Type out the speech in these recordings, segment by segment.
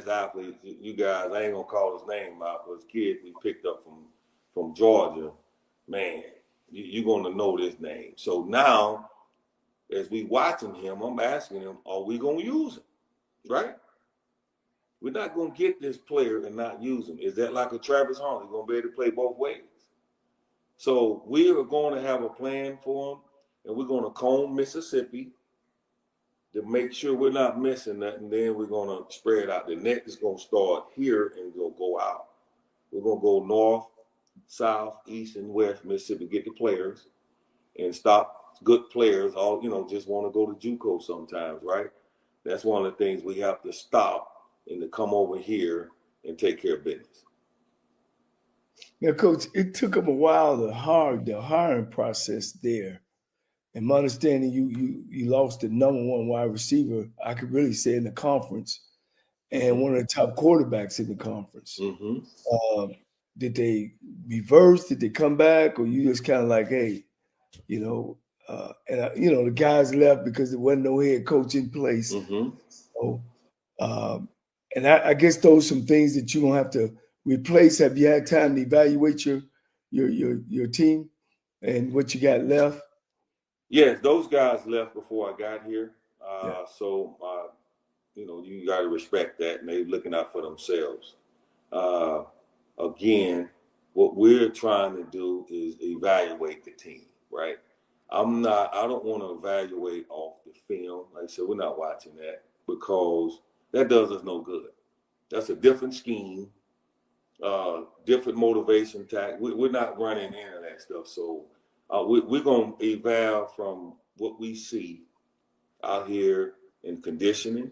FBS athletes, you guys, I ain't gonna call his name out, but his kid we picked up from Georgia, man, you're gonna know this name. So now, as we watching him, I'm asking him, are we gonna use him? Right? We're not gonna get this player and not use him. Is that like a Travis Hunter? He's gonna be able to play both ways. So we are going to have a plan for him, and we're going to comb Mississippi to make sure we're not missing nothing. Then we're going to spread out. The net is going to start here and go out. We're going to go north, south, east, and west Mississippi, get the players, and stop good players. All just want to go to JUCO sometimes, right? That's one of the things we have to stop and to come over here and take care of business. Now, Coach, it took them a while the hiring process there. And my understanding, you lost the number one wide receiver, I could really say, in the conference, and one of the top quarterbacks in the conference. Mm-hmm. Did they reverse? Did they come back, or you just kind of like, hey, the guys left because there wasn't no head coach in place. Mm-hmm. So, and I guess those are some things that you're gonna have to replace. Have you had time to evaluate your team and what you got left? Yes, those guys left before I got here. So you got to respect that, and they're looking out for themselves. Again, what we're trying to do is evaluate the team, right? I don't want to evaluate off the film. Like I said, we're not watching that because that does us no good. That's a different scheme. Different motivation tactic. We're not running into that stuff. So we're going to eval from what we see out here in conditioning,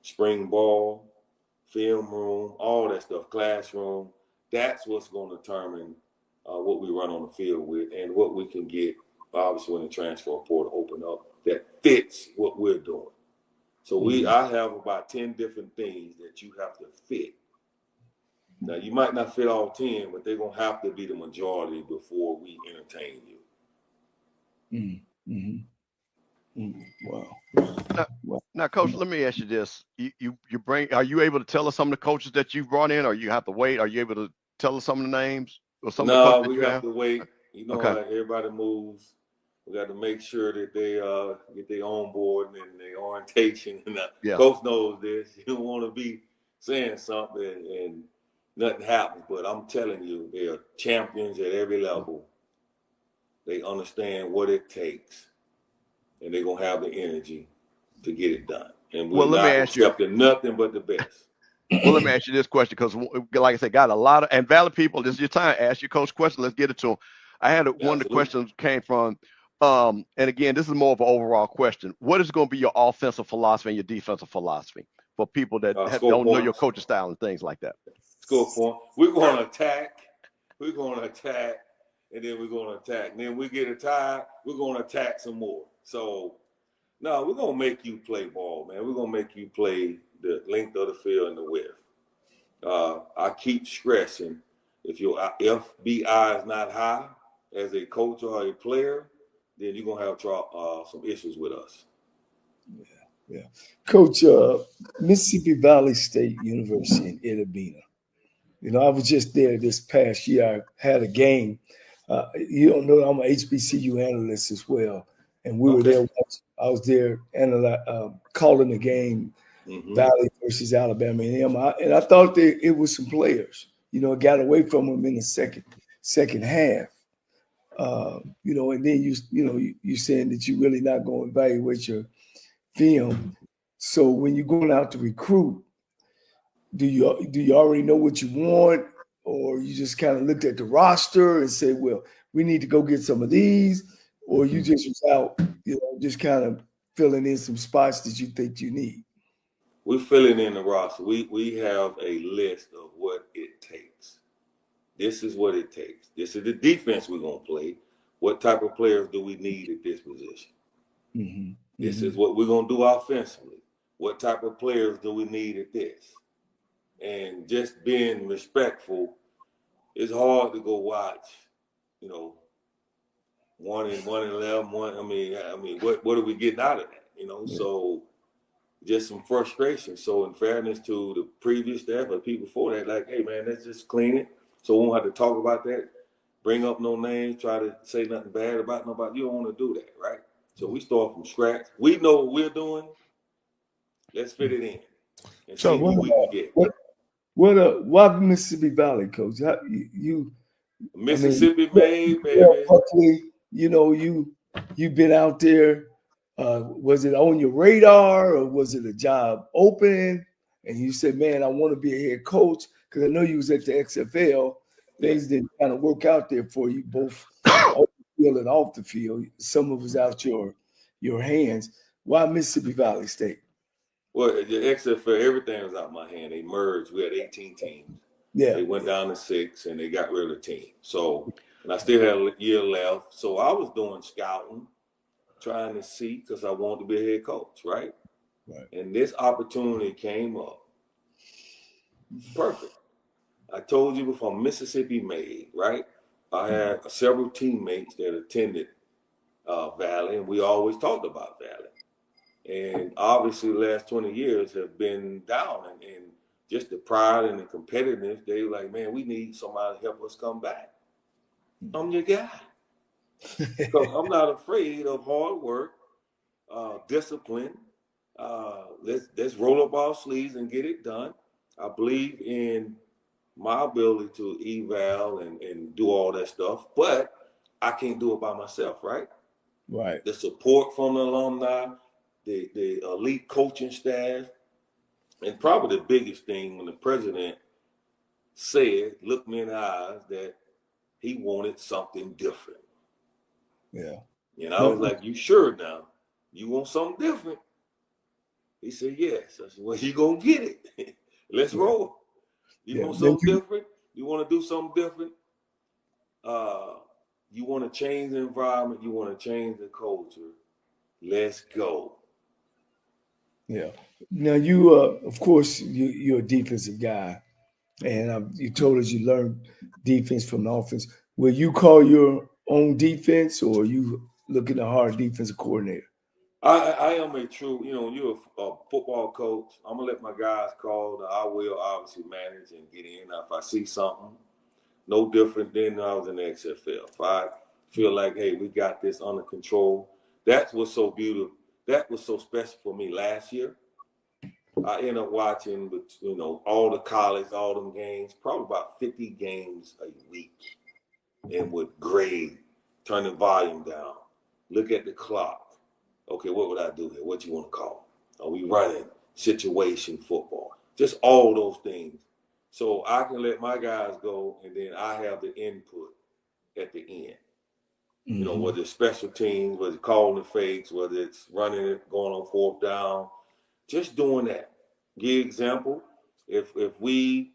spring ball, film room, all that stuff, classroom. That's what's going to determine what we run on the field with and what we can get, obviously, when the transfer portal open up that fits what we're doing. So I have about 10 different things that you have to fit. Now, you might not fit all 10, but they're going to have to be the majority before we entertain you. Wow. Now, Coach, let me ask you this. Are you able to tell us some of the coaches that you brought in, or you have to wait? Are you able to tell us some of the names or some of the coaches that you have? No, we have to wait. Okay. Everybody moves. We got to make sure that they get their onboarding and their orientation. And Coach knows this. You don't want to be saying something and nothing happens, but I'm telling you, they are champions at every level. They understand what it takes, and they're going to have the energy to get it done. And we're not accepting nothing but the best. Well, let me ask you this question because, like I said, got a lot of – and valid people, this is your time. Ask your coach question. Let's get it to them. I had one of the questions came from and, again, this is more of an overall question. What is going to be your offensive philosophy and your defensive philosophy for people that don't know your coaching style and things like that? Score point. We're going to attack. And then we're going to attack. And then we get a tie, we're going to attack some more. So, no, we're going to make you play ball, man. We're going to make you play the length of the field and the width. I keep stressing, if your FBI is not high as a coach or a player, then you're going to have some issues with us. Yeah. Coach, Mississippi Valley State University in Itta Bena. I was just there this past year. I had a game. You don't know, I'm an HBCU analyst as well. And we were there. I was there calling the game, Valley versus Alabama A&M. And I thought it was some players. It got away from them in the second half. And then you saying that you're really not going to evaluate your film. So when you're going out to recruit, do you already know what you want, or you just kind of looked at the roster and say, well, we need to go get some of these, or you just was out, just kind of filling in some spots that you think you need? We're filling in the roster. We have a list of what it takes. This is what it takes. This is the defense we're going to play. What type of players do we need at this position? This is what we're going to do offensively. What type of players do we need at this? And just being respectful, it's hard to go watch, 1 and 11. I mean, what are we getting out of that? So just some frustration. So in fairness to the previous staff or people before that, like, hey man, let's just clean it. So we won't have to talk about that, bring up no names, try to say nothing bad about nobody. You don't want to do that, right? So we start from scratch. We know what we're doing. Let's fit it in and see who we can get. Why Mississippi Valley, Coach? How, you Mississippi made, baby. Buckley, you know, you've been out there. Was it on your radar or was it a job open? And you said, man, I want to be a head coach because I know you was at the XFL. Things didn't kind of work out there for you, both on the field and off the field. Some of it was out your hands. Why Mississippi Valley State? Well, the XFL, everything was out my hand. They merged. We had 18 teams. Yeah. They went down to 6 and they got rid of the team. So, and I still had a year left. So I was doing scouting, trying to see because I wanted to be a head coach, right? And this opportunity came up. Perfect. I told you before, Mississippi made, right? I had several teammates that attended Valley, and we always talked about Valley. And obviously the last 20 years have been down, and just the pride and the competitiveness, they were like, man, we need somebody to help us come back. I'm your guy. Because I'm not afraid of hard work, discipline. Let's roll up our sleeves and get it done. I believe in my ability to eval and do all that stuff, but I can't do it by myself, right? Right. The support from the alumni, the elite coaching staff, and probably the biggest thing when the president said, looked me in the eyes, that he wanted something different. Yeah. And I was like, you sure now? You want something different? He said, yes. I said, well, you going to get it. Let's roll. You want something different? You want to do something different? You want to change the environment? You want to change the culture? Let's go. Yeah. Now you, of course, you're a defensive guy, and you told us you learned defense from the offense. Will you call your own defense, or are you looking to hire a defensive coordinator? I am a true, you're a football coach. I'm going to let my guys call. I will obviously manage and get in. Now, if I see something, no different than I was in the XFL. If I feel like, hey, we got this under control, that's what's so beautiful. That was so special for me last year. I ended up watching, all the college, all them games, probably about 50 games a week, and would grade, turn the volume down, look at the clock. Okay, what would I do here? What you want to call? Are we running situation football? Just all those things. So I can let my guys go, and then I have the input at the end. Mm-hmm. Whether it's special teams, whether it's calling the fakes, whether it's running it, going on 4th down, just doing that. Give example. If we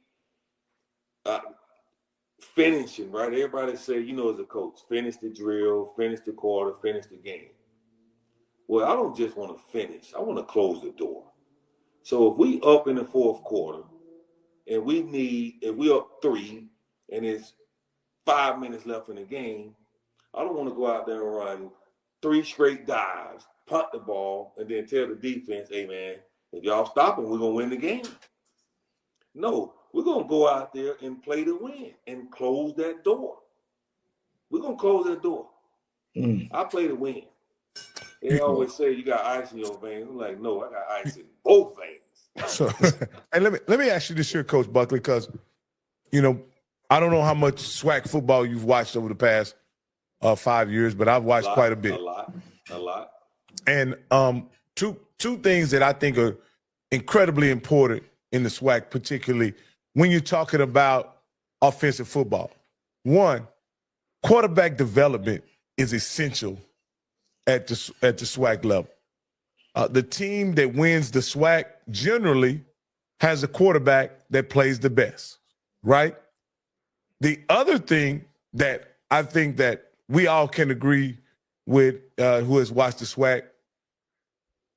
finishing, right? Everybody say, as a coach, finish the drill, finish the quarter, finish the game. Well, I don't just want to finish. I want to close the door. So if we up in the 4th quarter and if we up 3 and it's 5 minutes left in the game, I don't want to go out there and run 3 straight dives, punt the ball, and then tell the defense, hey, man, if y'all stop them, we're going to win the game. No, we're going to go out there and play to win and close that door. We're going to close that door. I play to win. They always say you got ice in your veins. I'm like, no, I got ice in both veins. So, and let me ask you this here, Coach Buckley, because I don't know how much SWAC football you've watched over the past 5 years, but I've watched quite a bit. A lot. And two things that I think are incredibly important in the SWAC, particularly when you're talking about offensive football. One, quarterback development is essential at the SWAC level. The team that wins the SWAC generally has a quarterback that plays the best, right? The other thing that I think that we all can agree with who has watched the SWAC,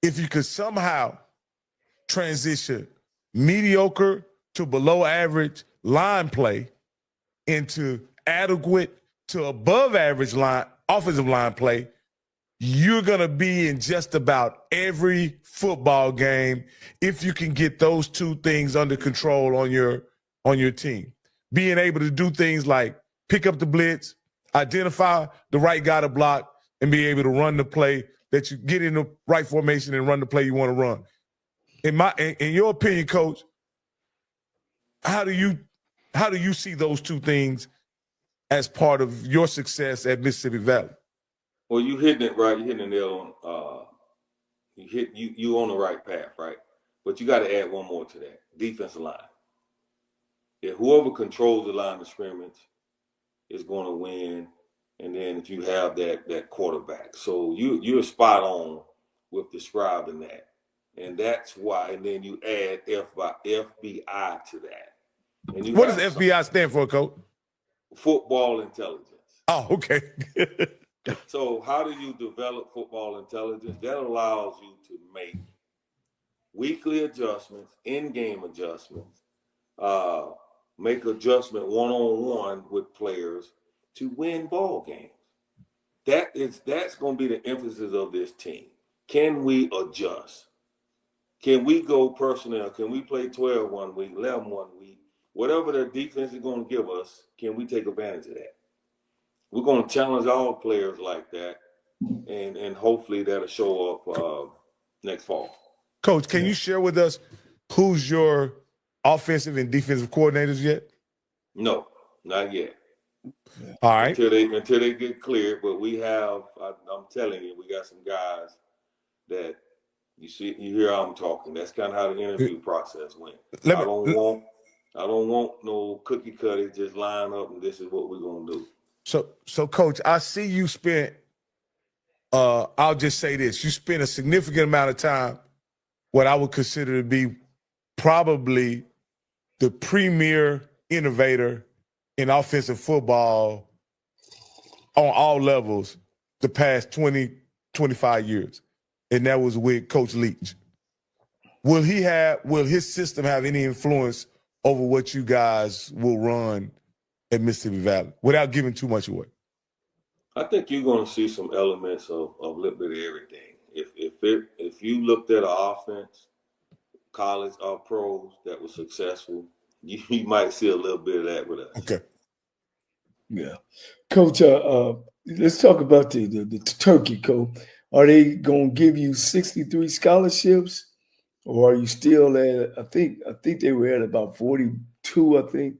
if you could somehow transition mediocre to below average line play into adequate to above average offensive line play, you're going to be in just about every football game if you can get those two things under control on your team. Being able to do things like pick up the blitz, identify the right guy to block, and be able to run the play that you get in the right formation and run the play you want to run. In your opinion, Coach, how do you see those two things as part of your success at Mississippi Valley? Well, you hitting it right. You hitting the nail on. You on the right path, right? But you got to add one more to that: defensive line. If whoever controls the line of scrimmage is going to win, and then if you have that quarterback, so you're spot on with describing that, and that's why. And then you add FBI to that. And what does FBI stand for, Coach? Football intelligence. Oh, okay. So how do you develop football intelligence? That allows you to make weekly adjustments, in-game adjustments, make adjustment one-on-one with players to win ball games. That's going to be the emphasis of this team. Can we adjust? Can we go personnel? Can we play 12 one week, 11 one week? Whatever the defense is going to give us, can we take advantage of that? We're going to challenge all players like that, and hopefully that'll show up next fall. Coach, can you share with us who's your offensive and defensive coordinators yet? No, not yet. All right. Until they get cleared, but we have. I'm telling you, we got some guys that you hear how I'm talking. That's kind of how the interview process went. I don't want no cookie cutter. Just line up and this is what we're gonna do. So, Coach, I see you spent, I'll just say this, you spent a significant amount of time, what I would consider to be probably the premier innovator in offensive football on all levels the past 20, 25 years, and that was with Coach Leach. Will his system have any influence over what you guys will run at Mississippi Valley, without giving too much away? I think you're going to see some elements of a little bit of everything. If you looked at an offense, college or pros that was successful, you might see a little bit of that with us. Okay. Yeah, Coach. Let's talk about the turkey, Coach. Are they going to give you 63 scholarships, or are you still at? I think they were at about 42. I think.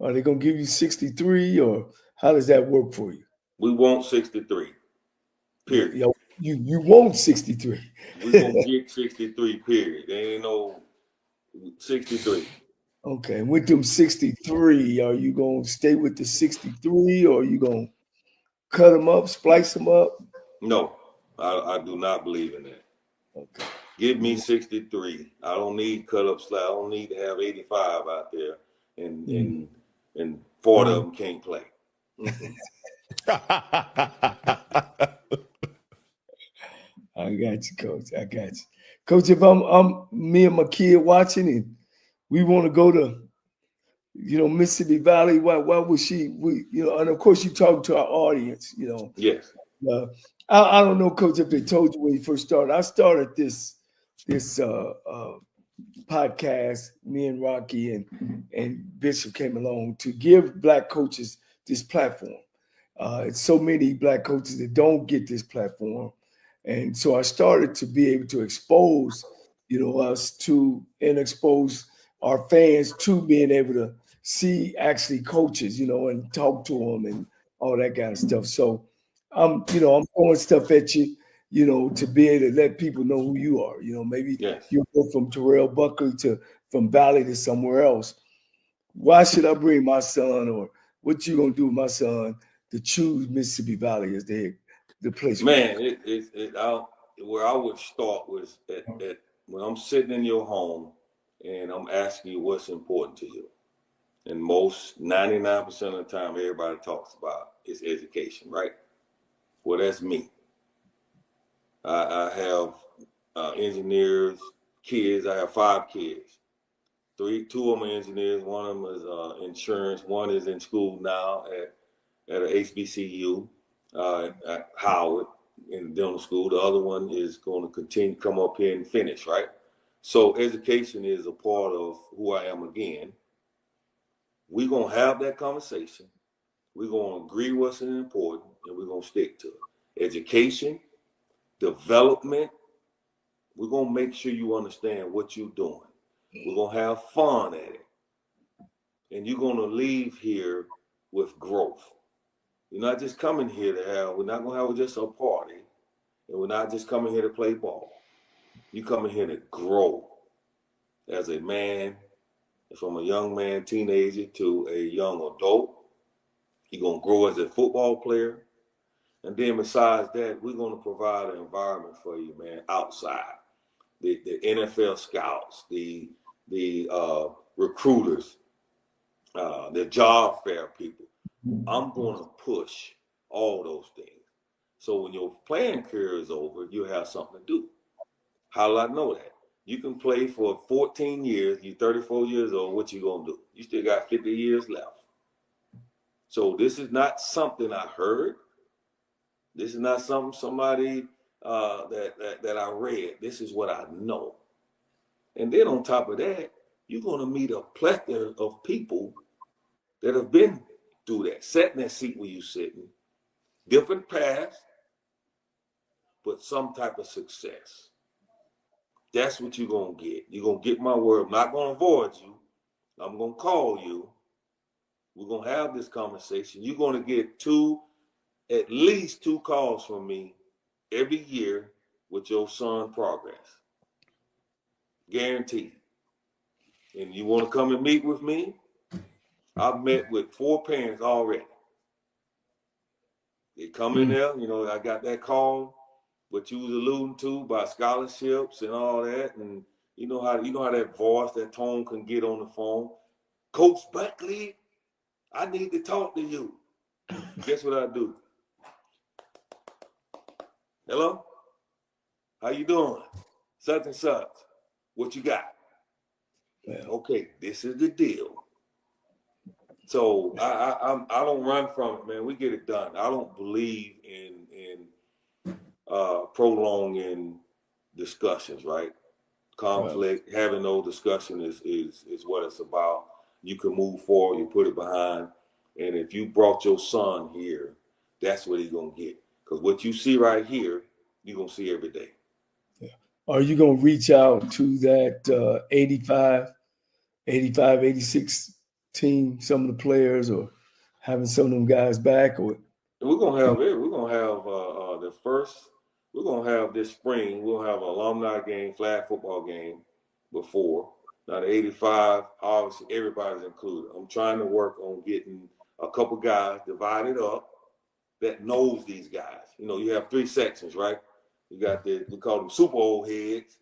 Are they going to give you 63, or how does that work for you? We want 63, period. You want 63. We're going to get 63, period. There ain't no 63. Okay, with them 63, are you going to stay with the 63, or are you going to cut them up, splice them up? No, I do not believe in that. Okay. Give me 63. I don't need cut up slide. I don't need to have 85 out there and 40 of them can't play. I got you, Coach. I got you, Coach. If I'm me and my kid watching it, we want to go to, Mississippi Valley. Why would she? And of course you talk to our audience. Yes. I don't know, Coach, if they told you when you first started. I started this podcast, me and Rocky and Bishop came along to give Black coaches this platform. It's so many Black coaches that don't get this platform. And so I started to be able to expose, us to, and expose our fans to being able to see actually coaches, and talk to them and all that kind of stuff. So I'm throwing stuff at you, to be able to let people know who you are. Maybe you go from Terrell Buckley from Valley to somewhere else. Why should I bring my son, or what you gonna do with my son to choose Mississippi Valley as the place? Man, where I would start was at when I'm sitting in your home and I'm asking you what's important to you. And 99% of the time, everybody talks about is education, right? Well, that's me. I have engineers, kids. I have 5 kids. 2 of them are engineers. One of them is insurance. One is in school now at a HBCU at Howard. in dental school. The other one is going to continue to come up here and finish, right? So education is a part of who I am again. We're going to have that conversation. We're going to agree what's important, and we're going to stick to it. Education, development, we're going to make sure you understand what you're doing. We're going to have fun at it. And you're going to leave here with growth. You're not just coming here to have, we're not going to have just a party, and we're not just coming here to play ball. You're coming here to grow as a man, from a young man, teenager, to a young adult. You're going to grow as a football player. And then besides that, we're going to provide an environment for you, man, outside. The NFL scouts, the recruiters, the job fair people. I'm going to push all those things. So when your playing career is over, you have something to do. How do I know that? You can play for 14 years. You're 34 years old. What you going to do? You still got 50 years left. So this is not something I heard. This is not somebody that I read. This is what I know. And then on top of that, you're going to meet a plethora of people that have been through that, sat in that seat where you're sitting, different paths, but some type of success. That's what you're going to get. You're going to get my word. I'm not going to avoid you. I'm going to call you. We're going to have this conversation. You're going to get at least two calls from me every year with your son's progress. Guaranteed. And you want to come and meet with me? I've met with 4 parents already. They come in there, I got that call, what you was alluding to about scholarships and all that. And you know how that voice, that tone can get on the phone. Coach Buckley, I need to talk to you. Guess what I do? Hello? How you doing? Such and such. What you got? Yeah. Okay, this is the deal. So I don't run from it, man. We get it done. I don't believe in prolonging discussions, right? Conflict, having no discussion is what it's about. You can move forward, you put it behind, and if you brought your son here, that's what he's gonna get. Because what you see right here, you're gonna see every day. Yeah. Are you gonna reach out to that 85, 86 team, some of the players, or having some of them guys back? Or we're gonna have it. We're gonna have the first. We're gonna have this spring. We'll have an alumni game, flag football game before. Now the 85, obviously everybody's included. I'm trying to work on getting a couple guys divided up that knows these guys. You have 3 sections, right? You got we call them super old heads.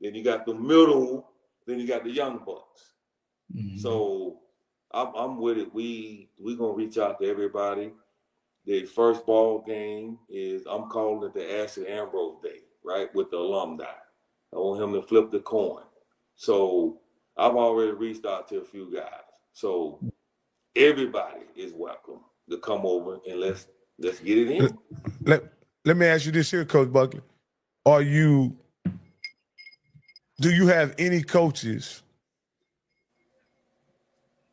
Then you got the middle. Then you got the young bucks. Mm-hmm. So I'm with it. We're gonna reach out to everybody. The first ball game is, I'm calling it the Ashley Ambrose Day, right, with the alumni. I want him to flip the coin. So I've already reached out to a few guys. So everybody is welcome to come over and let's get it in. Let me ask you this here, Coach Buckley. Do you have any coaches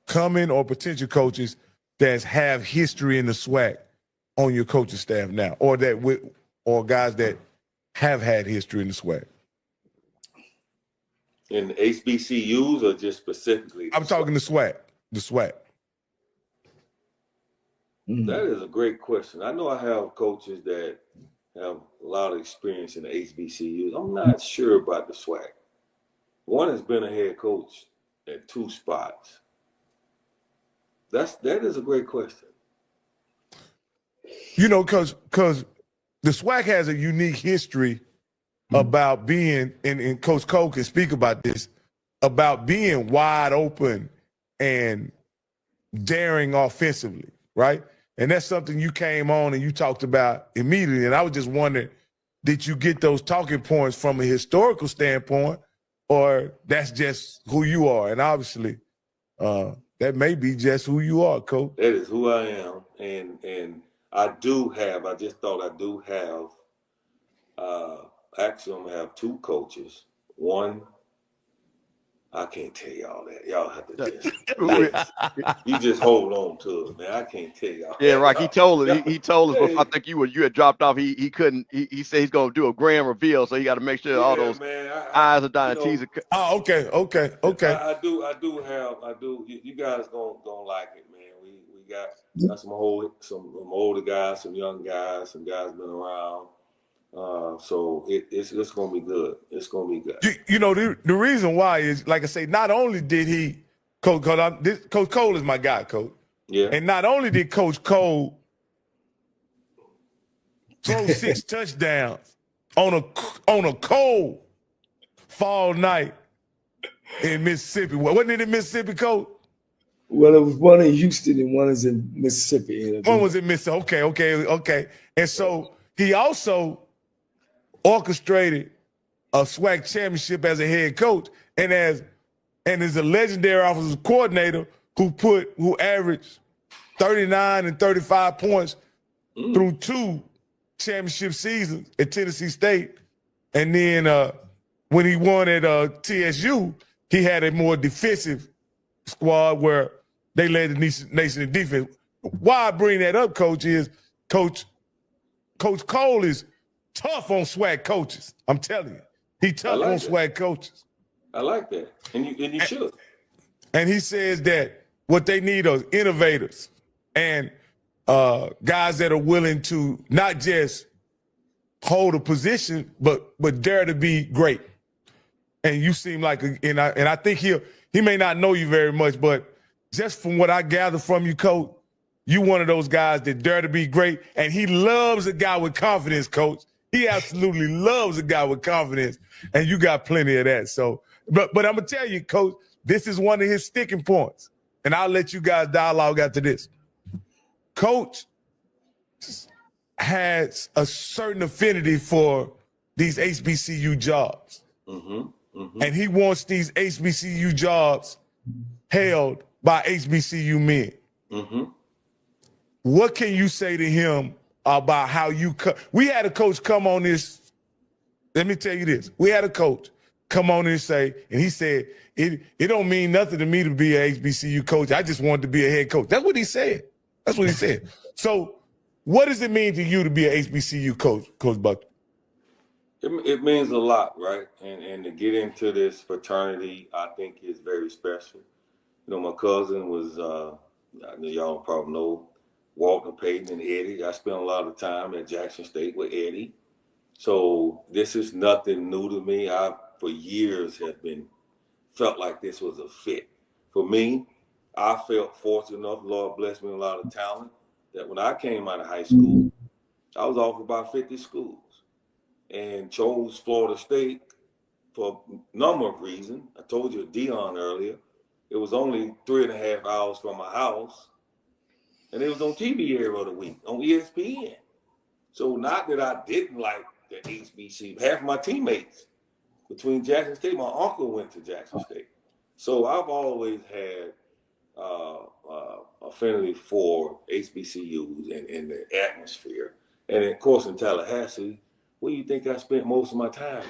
coming or potential coaches that have history in the SWAC on your coaching staff now, or guys that have had history in the SWAC? In the HBCUs or just specifically? I'm talking the SWAC. The SWAC. That is a great question. I know I have coaches that have a lot of experience in the HBCUs. I'm not sure about the SWAC. One has been a head coach at 2 spots. That is a great question. Because the SWAC has a unique history about being, and Coach Cole can speak about this, about being wide open and daring offensively, right? And that's something you came on and you talked about immediately. And I was just wondering, did you get those talking points from a historical standpoint, or that's just who you are? And obviously, that may be just who you are, Coach. That is who I am. And I just thought I do have Actually, I'm gonna have 2 coaches. One, I can't tell y'all that. Y'all have to you just hold on to it, man. I can't tell y'all. Yeah, that. right. He told us. He told us before. I Hey, think you had dropped off. He couldn't. He said he's going to do a grand reveal, so you got to make sure all yeah, those man. I's are dotted You and T's know, are. Oh, okay. I do have. You guys gonna like it, man. We got some older guys, some young guys, some guys been around. So it's gonna be good. It's gonna be good. You know, the reason why is, like I say, not only did he, Coach Cole is my guy, Coach. Yeah. And not only did Coach Cole throw 6 touchdowns on a cold fall night in Mississippi. Wasn't it in Mississippi, Coach? Well, it was one in Houston and one is in Mississippi. One was in Mississippi. Okay. And so he also orchestrated a SWAC championship as a head coach, and is a legendary offensive coordinator who averaged 39 and 35 points through 2 championship seasons at Tennessee State. And then when he won at TSU, he had a more defensive squad where they led the nation in defense. Why I bring that up, Coach, is Coach Cole is tough on SWAC coaches. I'm telling you. He tough on SWAC coaches. I like that. And you should. And he says that what they need are innovators and guys that are willing to not just hold a position, but dare to be great. And you seem like, and I think he may not know you very much, but just from what I gather from you, Coach, you one of those guys that dare to be great, and he loves a guy with confidence, Coach. He absolutely loves a guy with confidence, and you got plenty of that. So, but I'm gonna tell you, Coach, this is one of his sticking points, and I'll let you guys dialogue after this. Coach has a certain affinity for these HBCU jobs, and he wants these HBCU jobs held by HBCU men. What can you say to him about how you we had a coach come on this. Let me tell you this. We had a coach come on and say, and he said, it don't mean nothing to me to be an HBCU coach. I just wanted to be a head coach. That's what he said. That's what he said. So what does it mean to you to be an HBCU coach, Coach Buckley? It means a lot, right? And to get into this fraternity, I think is very special. You know, my cousin was, y'all probably know, Walter Payton and Eddie. I spent a lot of time at Jackson State with Eddie. So this is nothing new to me. I, for years, felt like this was a fit. For me, I felt fortunate enough, Lord blessed me with a lot of talent, that when I came out of high school, I was offered about 50 schools and chose Florida State for a number of reasons. I told you Dion earlier. It was only 3.5 hours from my house, and it was on TV every other week on ESPN. So not that I didn't like the HBC. Half of my teammates between Jackson State, my uncle went to Jackson State. So I've always had affinity for HBCUs and the atmosphere. And of course, in Tallahassee, where do you think I spent most of my time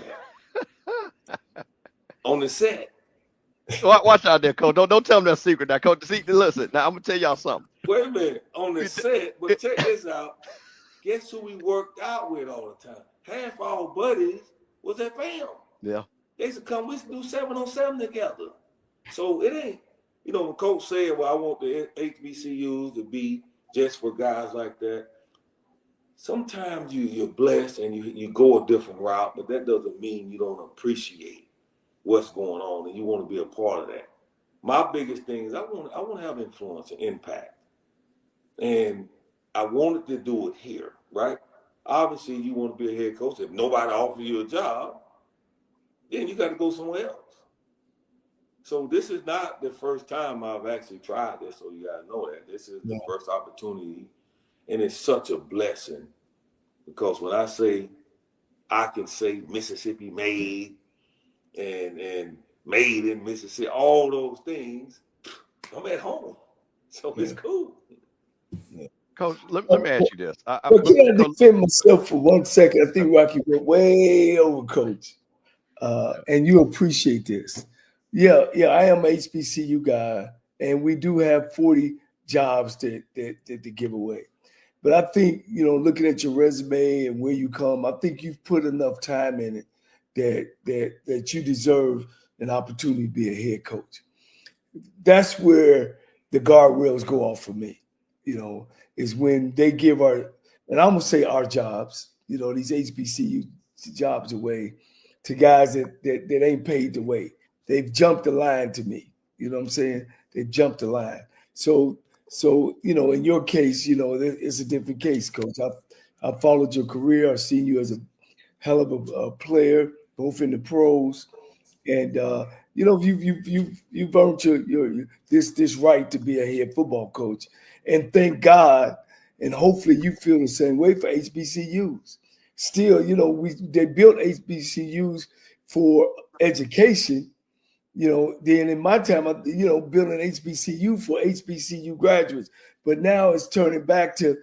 at? On the set. Watch out there, Coach. Don't tell them that secret now, Coach. See, listen, now I'm gonna tell y'all something. Wait a minute, on the set, but check this out. Guess who we worked out with all the time? Half our buddies was at FAM. Yeah. They used to come, we used to do 7-on-7 together. So it ain't, you know, when Coach said, well, I want the HBCUs to be just for guys like that. Sometimes you're blessed and you go a different route, but that doesn't mean you don't appreciate what's going on and you want to be a part of that. My biggest thing is I want to have influence and impact. And I wanted to do it here, right? Obviously, you want to be a head coach. If nobody offers you a job, then you got to go somewhere else. So this is not the first time I've actually tried this, so you got to know that. This is the first opportunity, and it's such a blessing because when I say I can say Mississippi made and made in Mississippi, all those things, I'm at home. So it's cool. Coach, let me ask you this. But can I defend myself for 1 second? I think Rocky went way over, Coach. And you appreciate this. Yeah, I am an HBCU guy, and we do have 40 jobs to give away. But I think, looking at your resume and where you come, I think you've put enough time in it that you deserve an opportunity to be a head coach. That's where the guardrails go off for me, is when they give and I'm going to say our jobs, these HBCU jobs away to guys that ain't paid the way. They've jumped the line to me. You know what I'm saying? They've jumped the line. So in your case, it's a different case, Coach. I've followed your career. I've seen you as a hell of a player, both in the pros, and you've earned your this right to be a head football coach. And thank God, and hopefully you feel the same way for HBCUs. Still, they built HBCUs for education. Then in my time, building HBCU for HBCU graduates. But now it's turning back to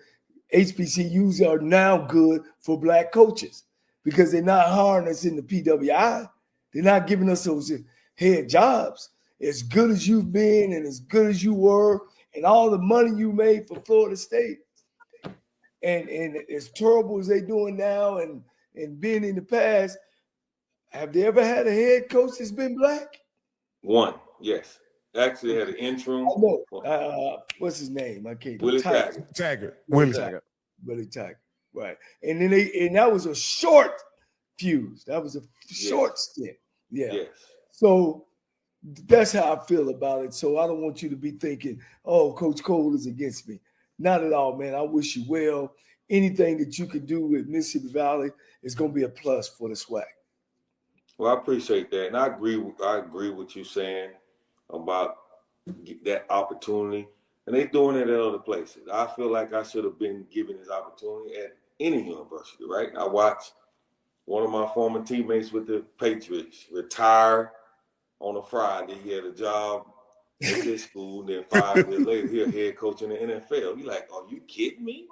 HBCUs are now good for Black coaches because they're not hiring us in the PWI. They're not giving us those head jobs. As good as you've been and as good as you were and all the money you made for Florida State and as terrible as they're doing now and being in the past, have they ever had a head coach that's been Black? One, yes. Actually had an interim. I know. What's his name? I can't. Willie Taggart. Willie Taggart. Right. And then and that was a short fuse. That was a short stint. Yeah. Yes. So that's how I feel about it. So I don't want you to be thinking, oh, Coach Cole is against me. Not at all, man. I wish you well. Anything that you could do with Mississippi Valley is going to be a plus for the SWAC. Well, I appreciate that, and I agree with you saying about that opportunity. And they're doing it at other places. I feel like I should have been given this opportunity at any university, right? I watched one of my former teammates with the Patriots retire on a Friday. He had a job at this school, then 5 years later, he's a head coach in the NFL. You're like, are you kidding me?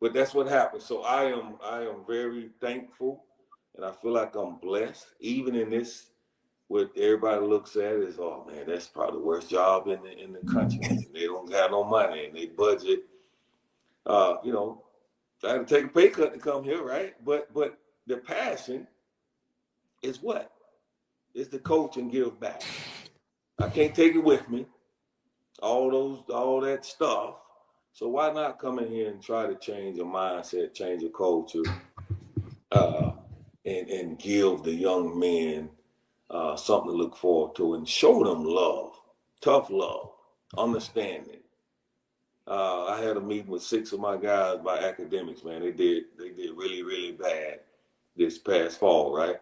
But that's what happened. So I am very thankful. And I feel like I'm blessed, even in this, what everybody looks at is, oh man, that's probably the worst job in the country. They don't have no money and they budget. I had to take a pay cut to come here, right? But the passion is what? It's the coach and give back. I can't take it with me, all that stuff. So why not come in here and try to change your mindset, change your culture, and give the young men something to look forward to and show them love, tough love, understanding. I had a meeting with 6 of my guys by academics, man. They did really, really bad this past fall, right?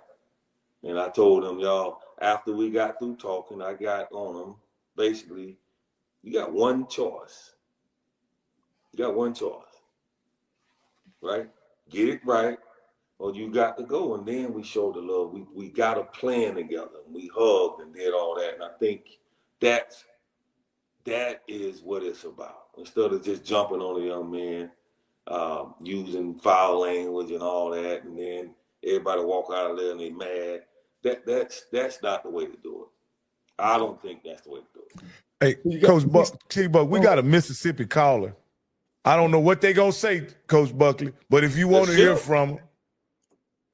And I told them, y'all, after we got through talking, I got on them, basically, you got one choice. You got one choice, right? Get it right, or you got to go. And then we showed the love. We got a plan together. We hugged and did all that. And I think that is what it's about. Instead of just jumping on a young man, using foul language and all that, and then everybody walk out of there and they mad. That's not the way to do it. I don't think that's the way to do it. Hey, Coach Buckley, we got a Mississippi caller. I don't know what they gonna say, Coach Buckley, but if you want to hear from them,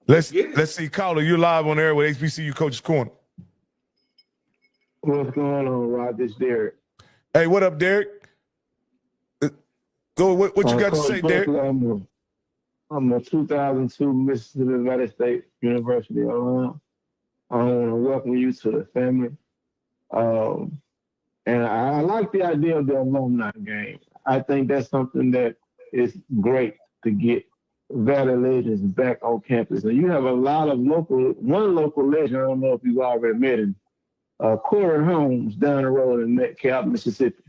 let's see. Caller, you're live on air with HBCU Coaches Corner. What's going on, Rod? This is Derek. Hey, what up, Derek? Go. What you got to say, Derek? I'm a 2002 Mississippi Valley State University alum. I want to welcome you to the family. And I like the idea of the alumni game. I think that's something that is great to get Valley legends back on campus. And you have a lot of one local legend, I don't know if you've already met him, Corey Holmes down the road in Metcalf, Mississippi.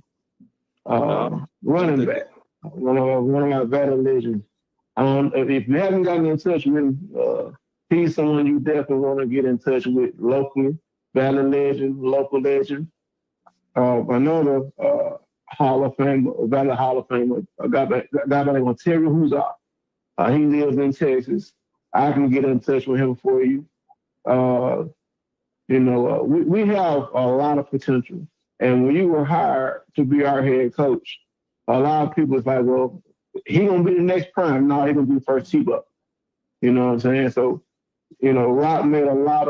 Running back, one of my Valley legends. If you haven't gotten in touch with him, he's someone you definitely want to get in touch with locally. Valley legend, local legend. Another Hall of Fame, Valley Hall of Fame, a guy by the name of Terrell Buckley. He lives in Texas. I can get in touch with him for you. We have a lot of potential. And when you were hired to be our head coach, a lot of people was like, well, he gonna be the next prime. No, he gonna be first T-Buck. You know what I'm saying? So, Rock made a lot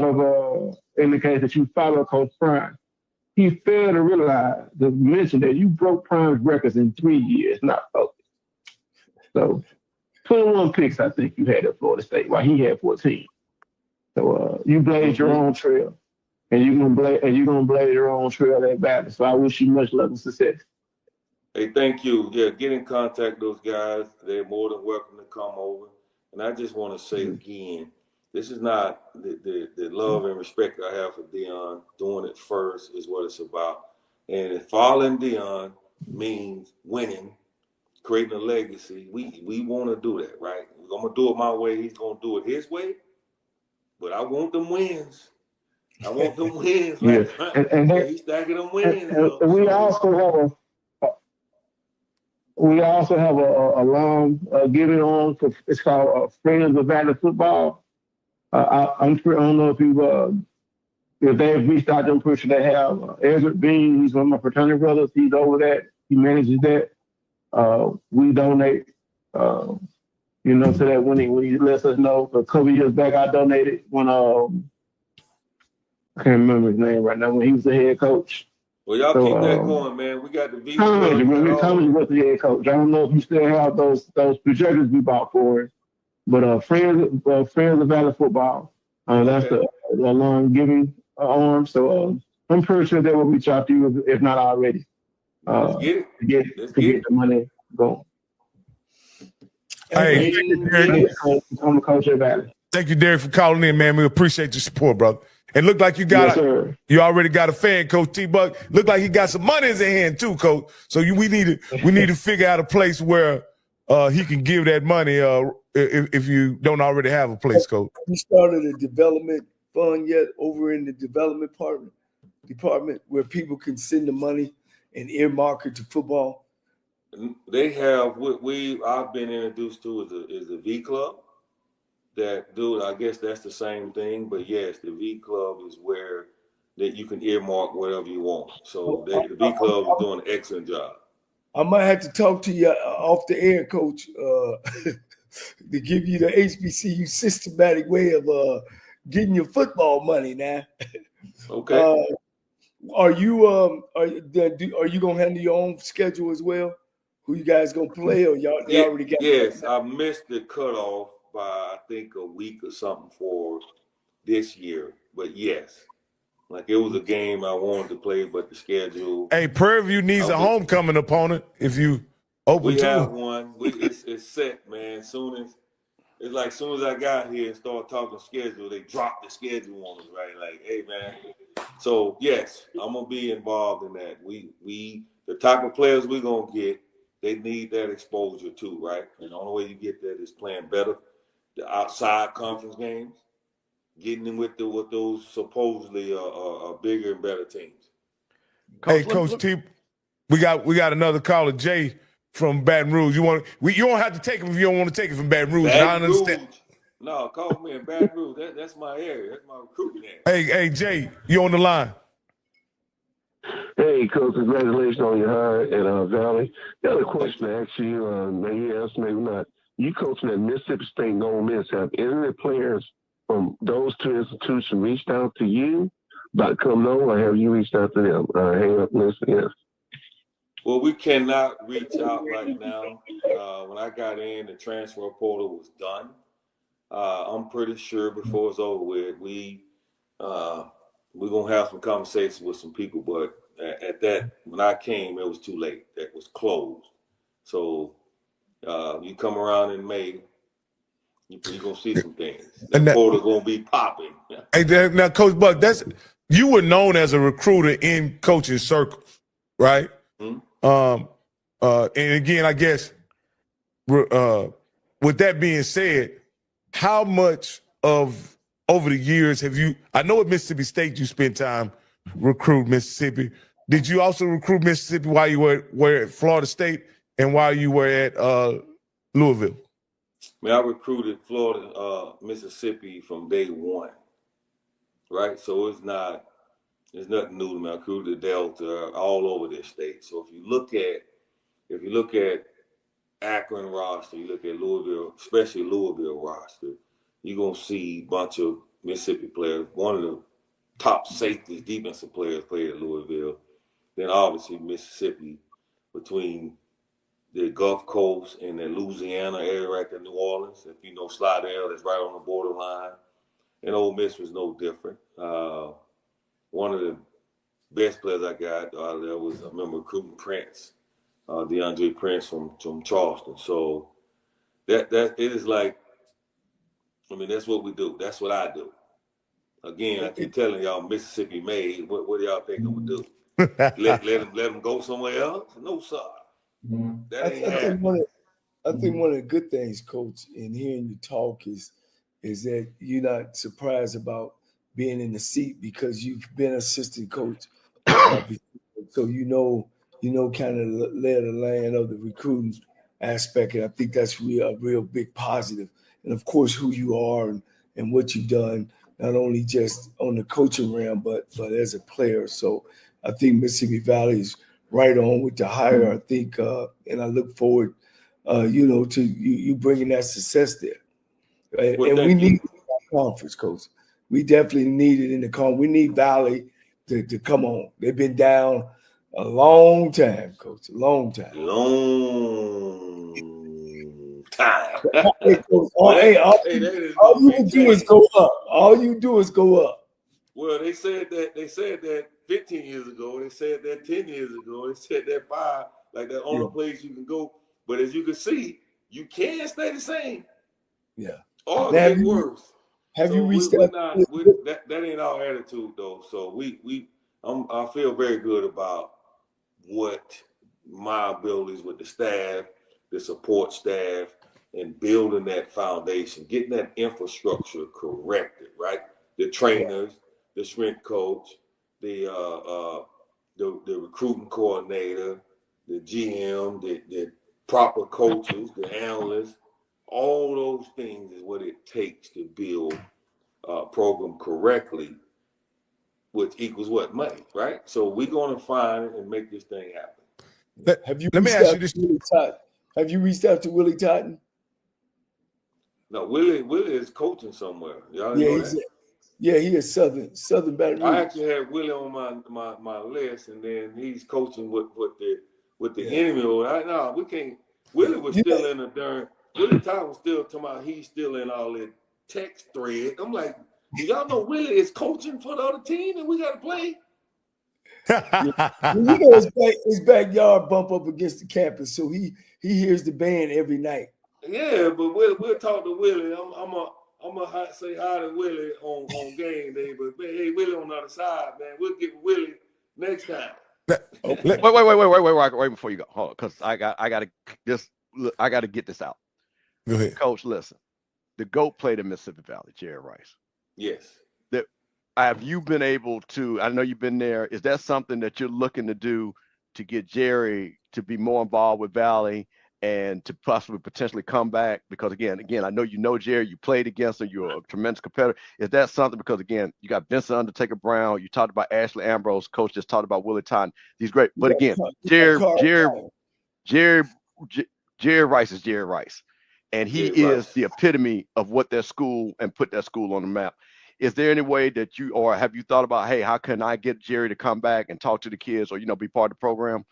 of indicators that you follow Coach Prime. He failed to mention that you broke Prime's records in 3 years, not 4. So 21 picks, I think you had at Florida State, while he had 14. So you blazed your own trail, and you're gonna blaze your own trail at Valley. So I wish you much luck and success. Hey, thank you. Yeah, get in contact with those guys. They're more than welcome to come over. And I just want to say again, this is not the love and respect I have for Deion. Doing it first is what it's about. And if following Deion means winning, creating a legacy, we want to do that, right? I'm going to do it my way. He's going to do it his way. But I want them wins. I want them wins. Yeah. And he's stacking them wins. And we also have a long giving on. It's called Friends of Valley Football. I don't know if they've reached out to them. Pretty sure they have. Ezra Bean, he's one of my fraternity brothers. He's over that. He manages that. We donate, to that when he lets us know. A couple years back, I donated when I can't remember his name right now, when he was the head coach. Well, y'all keep that going, man. We got the V. Thomas was the head coach. I don't know if you still have those projectors we bought for it, but Friends of Valley Football. That's the long giving arm. So I'm pretty sure they will reach out to you if not already. Let's get it. To get the money going. Hey, I'm the coach at Valley. Thank you, Derek, for calling in, man. We appreciate your support, brother. And look like you you already got a fan, Coach T-Buck. Look like he got some money in his hand too, Coach. So we need to figure out a place where he can give that money if you don't already have a place, Coach. You started a development fund yet over in the development department where people can send the money and earmark it to football? They have what I've been introduced to is a V Club. I guess that's the same thing, but yes, the V Club is where that you can earmark whatever you want. So the V Club is doing an excellent job. I might have to talk to you off the air, Coach, to give you the HBCU systematic way of getting your football money now. Okay. Are you gonna handle your own schedule as well? Who you guys gonna play, or y'all already got? Yes, I missed the cutoff by I think a week or something for this year, but yes, like it was a game I wanted to play, but the schedule. Hey, Prairie View needs a homecoming opponent if you open. We have one. It's set, man. Soon as I got here and started talking schedule, they dropped the schedule on us, right? Like, hey, man. So yes, I'm gonna be involved in that. We the type of players we're gonna get, they need that exposure too, right? And the only way you get that is playing better, the outside conference games, getting them with those supposedly bigger and better teams. Hey, Coach T, we got another caller, Jay from Baton Rouge. You don't have to take him if you don't want to take it from Baton Rouge. I understand. No, call me in Baton Rouge. That's my area. That's my recruiting area. Hey, Jay, you on the line? Hey, Coach, congratulations on your hire at Valley. Got a question to ask you. Maybe yes, maybe not. You coaching at Mississippi State and Ole Miss. Have any of the players from those two institutions reached out to you about coming over, or have you reached out to them? Hang up and listen. Yes. Well, we cannot reach out right now. When I got in, the transfer portal was done. I'm pretty sure before it's over with, we're gonna have some conversations with some people. But at that, when I came, it was too late. That was closed. So you come around in May, you're gonna see some things. The portal gonna be popping. Hey, now, Coach Buck, you were known as a recruiter in coaching circles, right? Mm-hmm. And again, I guess with that being said, how much of over the years have you? I know at Mississippi State you spent time recruiting Mississippi, Did you also recruit Mississippi while you were at Florida State and while you were at Louisville? Man, I recruited Florida, Mississippi from day one, right? So it's nothing new to me. I recruited Delta all over this state. So if you look at Akron roster, you look at Louisville, especially Louisville roster, you're gonna see a bunch of Mississippi players. One of the top safeties, defensive players played at Louisville. Then obviously Mississippi, between the Gulf Coast and the Louisiana area right there, New Orleans. If you know Slidell, that's right on the borderline. And Ole Miss was no different. One of the best players I got out of there was, I remember recruiting Prince, DeAndre Prince from Charleston. So that it is like, I mean, that's what we do. That's what I do. Again, I keep telling y'all Mississippi made. What do y'all think I'm gonna do? let them go somewhere else? No, sir. That ain't happening. I think one of the good things, Coach, in hearing you talk is that you're not surprised about being in the seat because you've been assistant coach, so you know kind of lay of the land of the recruiting aspect, and I think that's a real big positive. And of course, who you are and what you've done, not only just on the coaching realm, but as a player. So I think Mississippi Valley is right on with the hire. I think, and I look forward, to you bringing that success there. Well, and we need that conference, Coach. We definitely need it in the conference. We need Valley to come on. They've been down a long time, Coach. A long time. Hey, Coach, all you do is go up. All you do is go up. Well, they said that 15 years ago. They said that 10 years ago. They said that 5, like that only place you can go. But as you can see, you can stay the same. Yeah. Or get worse. Have you reached that ain't our attitude though. So I feel very good about what my abilities with the staff, the support staff, and building that foundation, getting that infrastructure corrected, right? The trainers, the strength coach, the recruiting coordinator, the GM, the proper coaches, the analysts, all those things is what it takes to build a program correctly, which equals what? Money, right? So we're going to find it and make this thing happen. Have you reached out to Willie Totten? No, Willie is coaching somewhere. Y'all know that? He is Southern Baton Rouge. I actually had Willie on my list, and then he's coaching with the enemy. No, we can't. Willie was still in the darn. Willie Totten was still talking about he's still in all that text thread. I'm like, do y'all know Willie is coaching for the other team and we got to play? His backyard bump up against the campus, so he hears the band every night. Yeah, but we'll talk to Willie. I'm gonna say hi to Willie on game day, but man, hey, Willie on the other side, man. We'll get Willie next time. Wait before you go. Hold on, because I gotta get this out. Go ahead. Coach, listen. The GOAT played in Mississippi Valley, Jerry Rice. Yes. Have you been able to, I know you've been there, is that something that you're looking to do to get Jerry to be more involved with Valley and to potentially come back? Because again, I know Jerry, you played against him, you're a tremendous competitor. Is that something, because again, you got Vincent Undertaker Brown, you talked about Ashley Ambrose, coach just talked about Willie Totten. He's great. But again, Jerry Rice is Jerry Rice. And he is the epitome of what that school and put that school on the map. Is there any way that have you thought about, hey, how can I get Jerry to come back and talk to the kids or, be part of the program,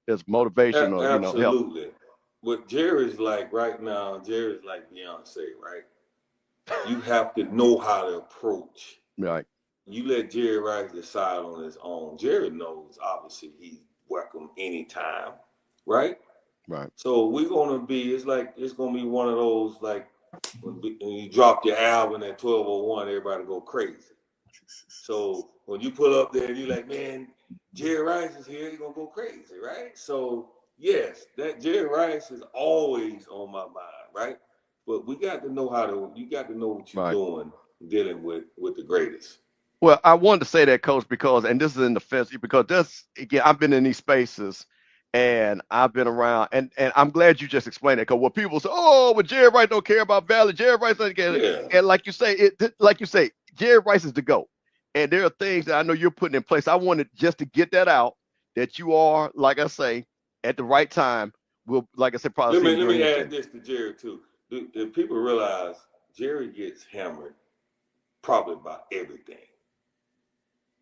as motivation or, absolutely. Help? What Jerry's like right now, Jerry's like Beyonce, right? You have to know how to approach. Right. You let Jerry Rice decide on his own. Jerry knows, obviously, he's welcome anytime, right? Right. So we're gonna be. It's gonna be one of those like when you drop your album at 12:01, everybody go crazy. So when you pull up there and you're like, man, Jerry Rice is here, you're gonna go crazy, right? So yes, that Jerry Rice is always on my mind, right? But we got to know you got to know what you're doing, dealing with the greatest. Well, I wanted to say that, Coach, because, and this is in defense, because this, again, I've been in these spaces and I've been around, and I'm glad you just explained it, because what people say, oh, but Jerry Rice don't care about Valley. Jerry Rice doesn't care. Yeah. And like you say, Jerry Rice is the GOAT. And there are things that I know you're putting in place. I wanted just to get that out, that you are, like I say, at the right time. We'll, like I said, probably let me add this to Jerry too. Do people realize Jerry gets hammered probably by everything,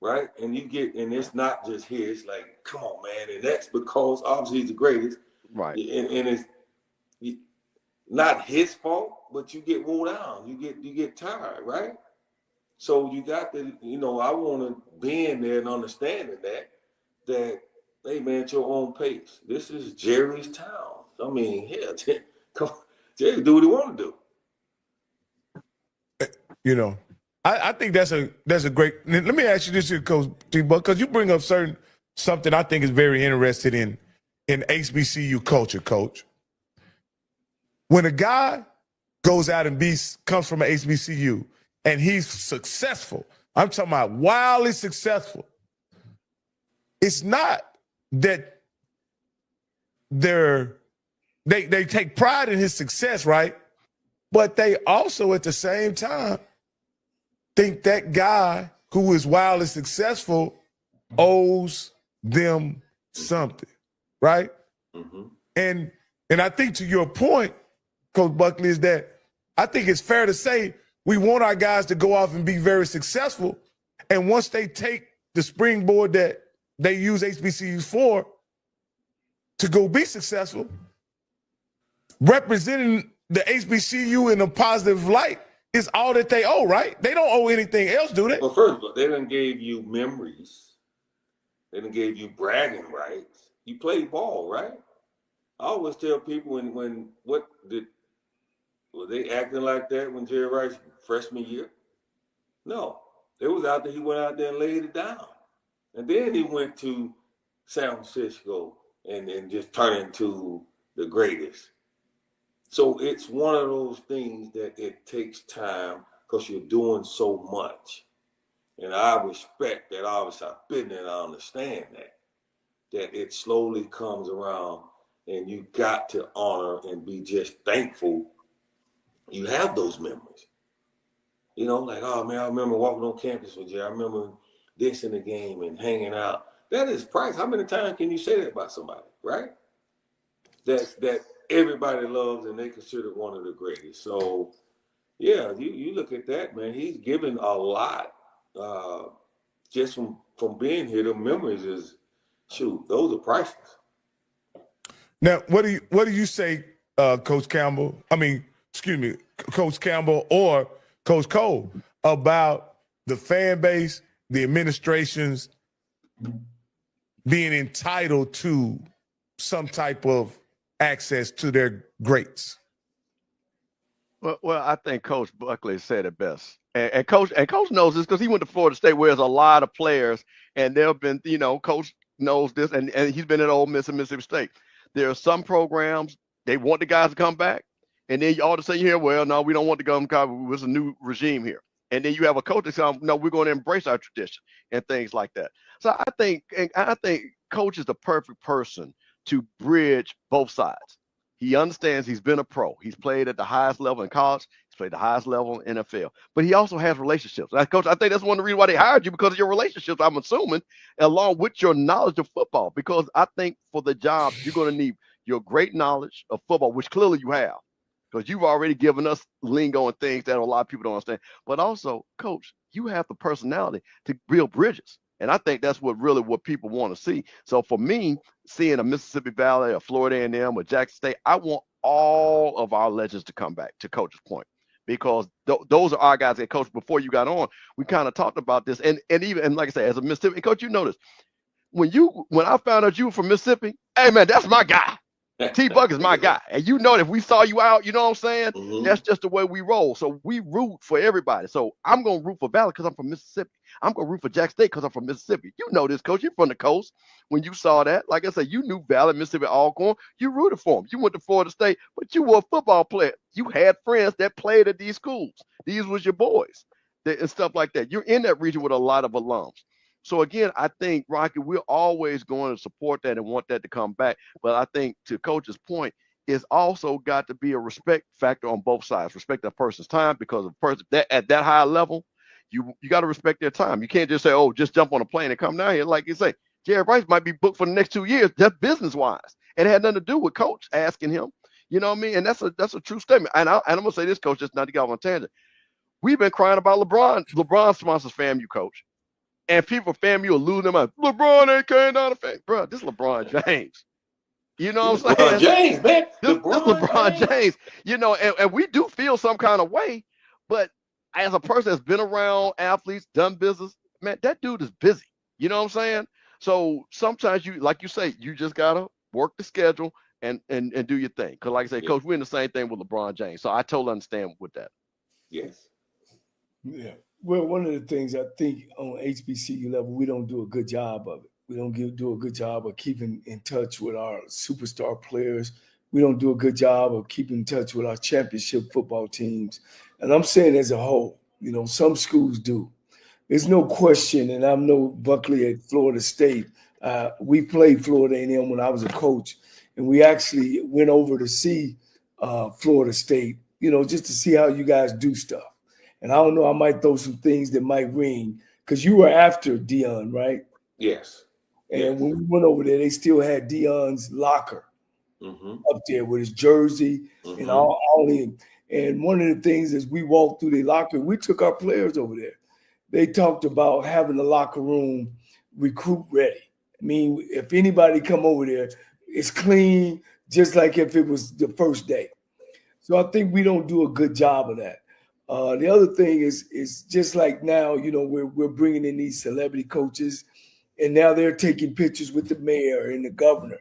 right? And it's not just his. Like, come on, man, and that's because obviously he's the greatest, right? And it's not his fault, but you get worn down, you get tired, right? So you got to, I want to be in there and understanding that, hey man, at your own pace. This is Jerry's town. I mean, hell, come on, Jerry do what he want to do. I think that's a great. Let me ask you this here, Coach T-Buck, because you bring up something I think is very interested in HBCU culture, Coach. When a guy goes out and comes from an HBCU and he's successful, I'm talking about wildly successful. It's not that they take pride in his success, right? But they also at the same time think that guy who is wildly successful owes them something, right? Mm-hmm. And I think to your point, Coach Buckley, is that I think it's fair to say we want our guys to go off and be very successful. And once they take the springboard that they use HBCUs for to go be successful, representing the HBCU in a positive light is all that they owe, right? They don't owe anything else, do they? Well, first of all, they done gave you memories. They done gave you bragging rights. You played ball, right? I always tell people were they acting like that when Jerry Rice freshman year? No. It was out there, he went out there and laid it down. And then he went to San Francisco and just turned into the greatest. So it's one of those things that it takes time because you're doing so much. And I respect that. Obviously, I've been there and I understand that it slowly comes around and you got to honor and be just thankful you have those memories. Like, oh man, I remember walking on campus with you. I remember this in the game and hanging out. That is priceless. How many times can you say that about somebody, right? That everybody loves and they consider one of the greatest. So, yeah, you look at that, man. He's given a lot just from being here. The memories those are priceless. Now, what do you say, Coach Campbell? Coach Campbell or Coach Cole, about the fan base, the administrations being entitled to some type of access to their greats? Well, I think Coach Buckley said it best, and Coach knows this because he went to Florida State, where there's a lot of players, and there have been, Coach knows this, and he's been at Ole Miss and Mississippi State. There are some programs they want the guys to come back, and then all of a sudden you hear, well, no, we don't want to come. There's a new regime here, and then you have a coach that says, no, we're going to embrace our tradition and things like that. So I think Coach is the perfect person to bridge both sides. He understands, he's been a pro. He's played at the highest level in college. He's played the highest level in NFL. But he also has relationships. Coach, I think that's one of the reasons why they hired you, because of your relationships, I'm assuming, along with your knowledge of football. Because I think for the job, you're going to need your great knowledge of football, which clearly you have, because you've already given us lingo and things that a lot of people don't understand. But also, Coach, you have the personality to build bridges. And I think that's what people want to see. So for me, seeing a Mississippi Valley, a Florida A&M, or Jackson State, I want all of our legends to come back, to Coach's point, because those are our guys that, Coach, before you got on, we kind of talked about this. And like I said, as a Mississippi, Coach, you know this. When I found out you were from Mississippi, hey man, that's my guy. T-Buck is my guy. And you know that if we saw you out, you know what I'm saying? Mm-hmm. That's just the way we roll. So we root for everybody. So I'm going to root for Valley because I'm from Mississippi. I'm going to root for Jackson State because I'm from Mississippi. You know this, Coach. You're from the coast. When you saw that, like I said, you knew Valley, Mississippi, Alcorn. You rooted for them. You went to Florida State, but you were a football player. You had friends that played at these schools. These was your boys. and stuff like that. You're in that region with a lot of alums. So again, I think, Rocky, we're always going to support that and want that to come back. But I think, to Coach's point, it's also got to be a respect factor on both sides. Respect that person's time, because a person that at that high level, you got to respect their time. You can't just say, oh, just jump on a plane and come down here. Like you say, Jerry Rice might be booked for the next 2 years. That's business-wise. And it had nothing to do with Coach asking him. You know what I mean? And that's a true statement. And I'm going to say this, Coach, just not to get off on a tangent. We've been crying about LeBron. LeBron sponsors FAMU, Coach. And people from FAMU are losing their mind. LeBron ain't came down to FAMU. Bro, this is LeBron James. You know what I'm saying? LeBron James, man. This LeBron James. You know, and we do feel some kind of way. But as a person that's been around athletes, done business, man, that dude is busy. You know what I'm saying? So sometimes you, like you say, you just got to work the schedule and do your thing. Because like I say, Coach, we're in the same thing with LeBron James. So I totally understand with that. Yes. Yeah. Well, one of the things I think on HBCU level, we don't do a good job of it. We don't do a good job of keeping in touch with our superstar players. We don't do a good job of keeping in touch with our championship football teams. And I'm saying as a whole, you know, some schools do. There's no question, and I know Buckley at Florida State. We played Florida A&M when I was a coach, and we actually went over to see Florida State, you know, just to see how you guys do stuff. And I don't know, I might throw some things that might ring, because you were after Deion, right? Yes. And when we went over there, they still had Deion's locker up there with his jersey and all in. And one of the things is we walked through the locker, we took our players over there. They talked about having the locker room recruit ready. I mean, if anybody come over there, it's clean, just like if it was the first day. So I think we don't do a good job of that. The other thing is just like now, you know, we're bringing in these celebrity coaches, and now they're taking pictures with the mayor and the governor.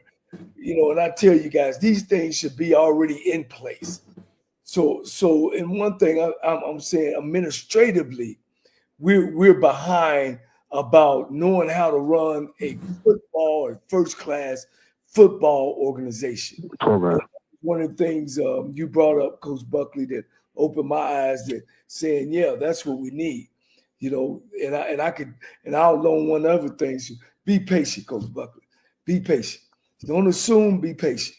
You know, and I tell you guys, these things should be already in place. So, and one thing I'm saying, administratively, we're behind about knowing how to run a football or first-class football organization. Program. One of the things you brought up, Coach Buckley, that opened my eyes to saying, yeah, that's what we need. You know, and I'll learn one other thing. So be patient, Coach Buckley. Be patient. Don't assume, be patient.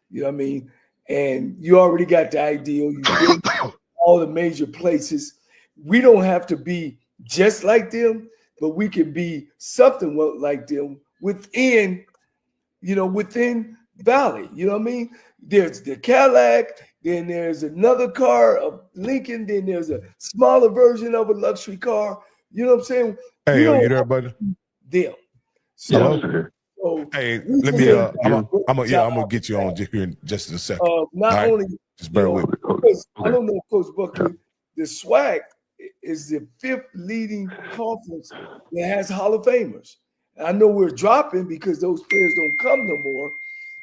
You know what I mean? And you already got the ideal. You've been all the major places. We don't have to be just like them, but we can be something like them within, you know, within Valley. You know what I mean? There's the Cadillac, then there's another car, a Lincoln, then there's a smaller version of a luxury car. You know what I'm saying? Hey, are you there, buddy? Them. Hey, let me. I'm gonna get you on here in just a second. Only just bear with me. I don't know, Coach Buckley. The SWAC is the 5th leading conference that has Hall of Famers. And I know we're dropping because those players don't come no more,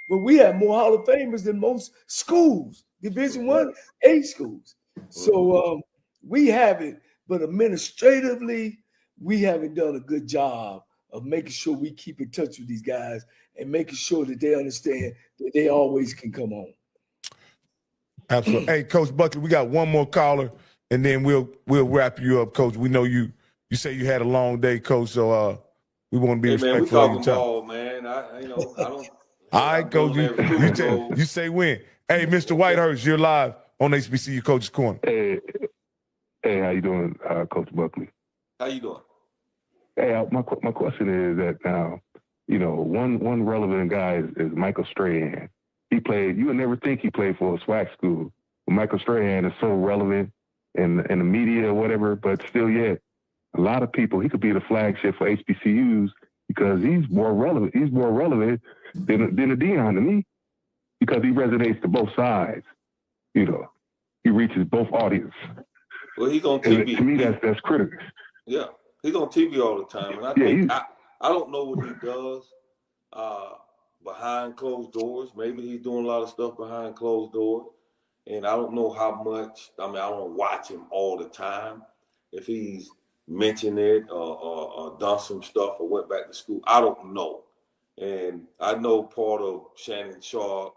but we have more Hall of Famers than most schools, Division I, A schools. So we have it, but administratively, we haven't done a good job of making sure we keep in touch with these guys and making sure that they understand that they always can come home. Absolutely. Hey, Coach Buckley, we got one more caller, and then we'll wrap you up, Coach. We know you say you had a long day, Coach, so we want to be respectful of your time. Ball, man. I don't. All right, Coach. You say when. Hey, Mr. Whitehurst, you're live on HBCU Coaches Corner. Hey, how you doing, Coach Buckley? How you doing? Hey, my question is that now, you know, one relevant guy is Michael Strahan. He played. You would never think he played for a SWAC school. But Michael Strahan is so relevant in the media or whatever, but still yet, a lot of people, he could be the flagship for HBCUs because he's more relevant. He's more relevant than a Deion to me because he resonates to both sides. You know, he reaches both audience. Well, he's on TV. To me, that's critical. Yeah, he's on TV all the time, and I think I don't know what he does behind closed doors. Maybe he's doing a lot of stuff behind closed doors, and I don't know how much. I mean, I don't watch him all the time. If he's mentioned it or done some stuff or went back to school, I don't know. And I know part of Shannon Sharp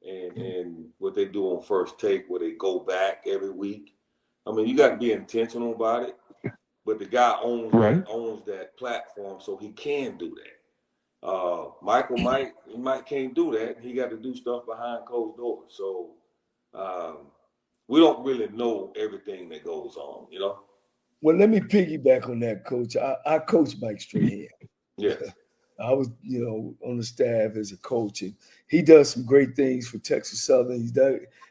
and what they do on First Take, where they go back every week. I mean, you got to be intentional about it. but the guy owns Right. owns that platform, so he can do that. Michael can't do that. He got to do stuff behind closed doors. So we don't really know everything that goes on, you know. Well, let me piggyback on that, Coach. I coach Mike Strahan. Yeah. I was, on the staff as a coach, and he does some great things for Texas Southern.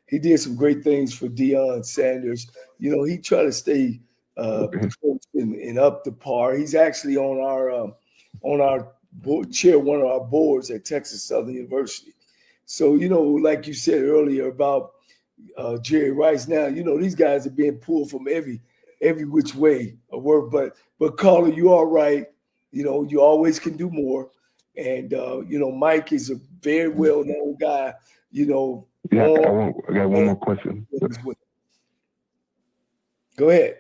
He did some great things for Deion Sanders. He tried to stay close and up to par. He's actually on our board, chair one of our boards at Texas Southern University. So, like you said earlier about Jerry Rice, now these guys are being pulled from every which way of work. But Carla, you are right. You always can do more. And, Mike is a very well-known guy, Yeah, I got one more question. Go ahead.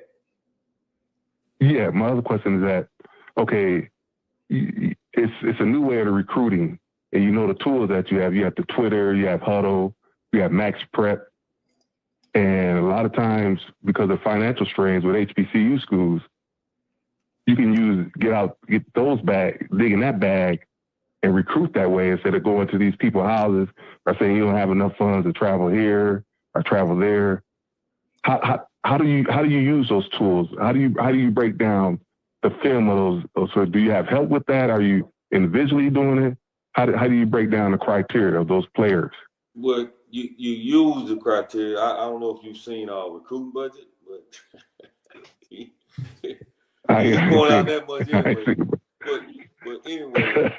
Yeah, my other question is that, okay, it's a new way of recruiting. And the tools that you have the Twitter, you have Huddle, you have Max Prep. And a lot of times, because of financial strains with HBCU schools, you can get those bags, dig in that bag, and recruit that way instead of going to these people's houses or saying you don't have enough funds to travel here or travel there. How do you use those tools? How do you break down the film of those? So do you have help with that? Are you individually doing it? How do you break down the criteria of those players? Well, you use the criteria. I don't know if you've seen our recruiting budget, but you're going out that much anyway. But anyway,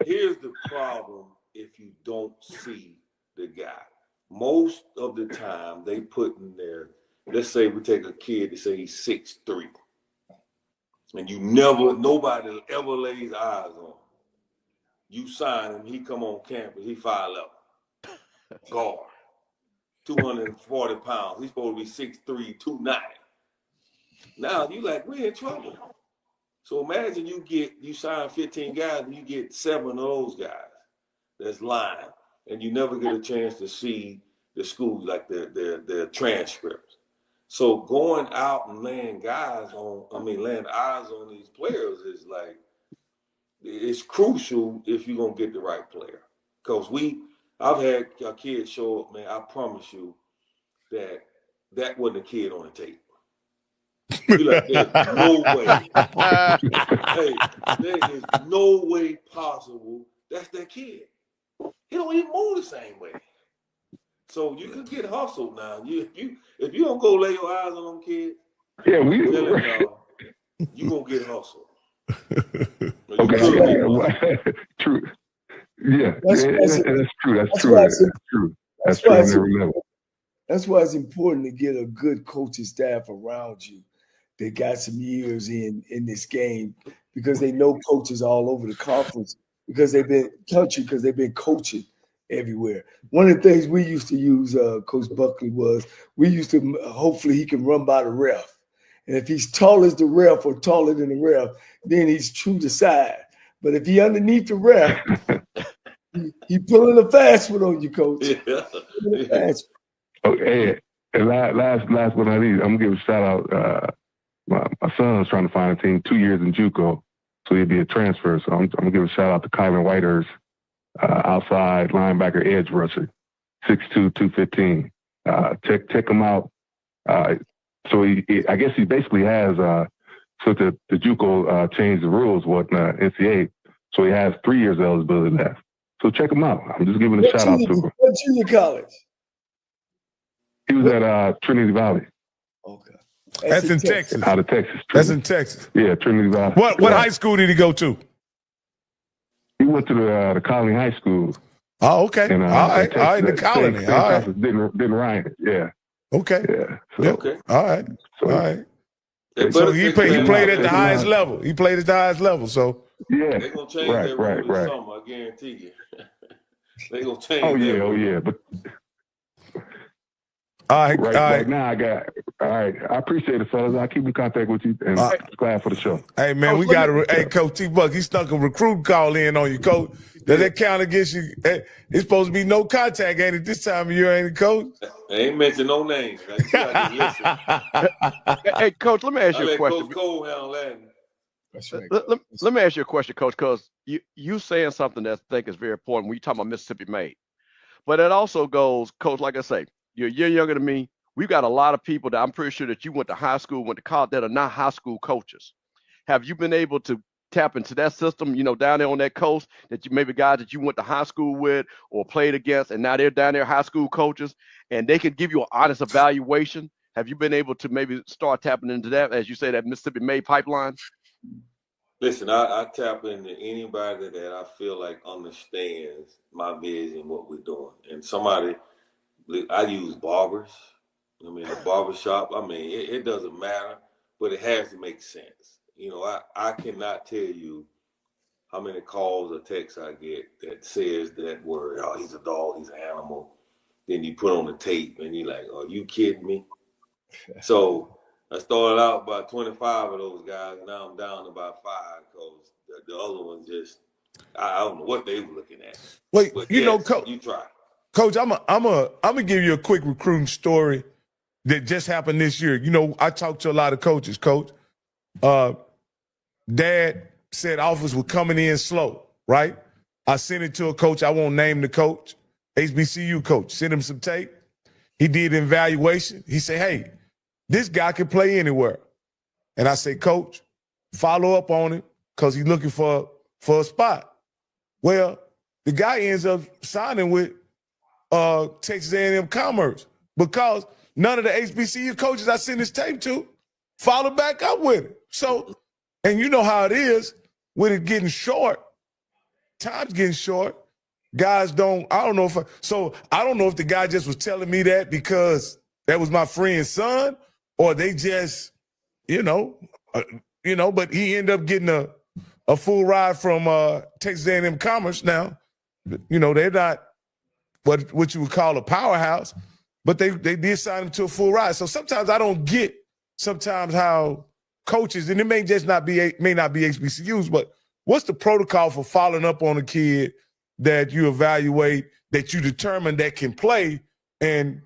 here's the problem if you don't see the guy. Most of the time they put in there, let's say we take a kid to say he's 6'3", and nobody ever lays eyes on him. You sign him, he come on campus, he 5'11", guard, 240 pounds. He's supposed to be 6'3", 290. Now you like, we're in trouble. So imagine you sign 15 guys and you get 7 of those guys that's lying, and you never get a chance to see the schools, like their transcripts. So going out and laying eyes on these players is like, it's crucial if you're gonna get the right player. Because I've had a kid show up, man. I promise you that wasn't a kid on the tape. You're like, there's no way. Hey, there is no way possible that's that kid. He don't even move the same way. So you could get hustled now. If you don't go lay your eyes on them kids, yeah, you gonna get hustled. Okay, true. Yeah, that's true. That's true. That's true on every level. That's why it's important to get a good coaching staff around you that got some years in this game, because they know coaches all over the conference, because they've been coaching everywhere. One of the things we used to use, Coach Buckley, was we used to hopefully he can run by the ref. And if he's tall as the ref or taller than the ref, then he's true to size. But if he underneath the ref, he pulling a fast one on you, Coach. Yeah. Okay, and last but not least, I'm gonna give a shout out. My son's trying to find a team, 2 years in JUCO, so he'd be a transfer. So I'm gonna give a shout out to Kylan Whitehurst, outside linebacker, edge rusher, 6'2", 215. Check him out. So I guess he basically has. So the JUCO changed the rules, NCAA. So he has 3 years of eligibility left. So check him out. I'm just giving a shout out to him. What junior college? He was at Trinity Valley. Okay. That's in Texas. Out of Texas. That's in Texas. Yeah, Trinity Valley. What high school did he go to? He went to the Colony High School. Oh, okay. And, all right, the Colony. All right. Didn't Ryan. Yeah. Okay. Yeah. So, okay. All right. All right. So he played at the highest level. He played at the highest level. So yeah. They're gonna change that rule this summer, I guarantee you. They're gonna change. Oh yeah. But All right. Right now, I got. All right. I appreciate it, fellas. I'll keep in contact with you, and glad for the show. Hey, man, Coach, we got to. Hey, Coach T-Buck, he stuck a recruit call in on you, Coach. Does that count against you? It's supposed to be no contact, ain't it? This time of year, ain't it, Coach? I ain't mention no names. You gotta just listen. Hey, Coach, let me ask you a question. Coach Cole handle that. That's right. Let me ask you a question, Coach, because you saying something that I think is very important when you talk about Mississippi Made. But it also goes, Coach, like I say, you're a year younger than me. We've got a lot of people that I'm pretty sure that you went to high school, went to college, that are not high school coaches. Have you been able to tap into that system, down there on that coast, that you maybe guys that you went to high school with or played against, and now they're down there high school coaches, and they can give you an honest evaluation? Have you been able to maybe start tapping into that, as you say, that Mississippi Made pipeline? Listen, I tap into anybody that I feel like understands my vision, what we're doing. And I use barbers. A barbershop. It doesn't matter, but it has to make sense. I cannot tell you how many calls or texts I get that says that word, oh, he's a dog, he's an animal. Then you put on the tape and you're like, are you kidding me? So I started out by 25 of those guys. Now I'm down to about 5 because the other ones just, I don't know what they were looking at. Wait, but Coach, you try. Coach, I'm gonna give you a quick recruiting story that just happened this year. I talked to a lot of coaches, Coach. Dad said offers were coming in slow, right? I sent it to a coach. I won't name the coach, HBCU coach. Sent him some tape. He did an evaluation. He said, hey, this guy can play anywhere. And I said, Coach, follow up on him because he's looking for a spot. Well, the guy ends up signing with Texas A&M Commerce because none of the HBCU coaches I sent this tape to followed back up with it. So, and you know how it is with it getting short, time's getting short. Guys I don't know if the guy just was telling me that because that was my friend's son, or they just, but he ended up getting a full ride from Texas A&M Commerce now. They're not what you would call a powerhouse, but they did sign him to a full ride. So sometimes I don't get how coaches, and it may not be HBCUs, but what's the protocol for following up on a kid that you evaluate, that you determine that can play, and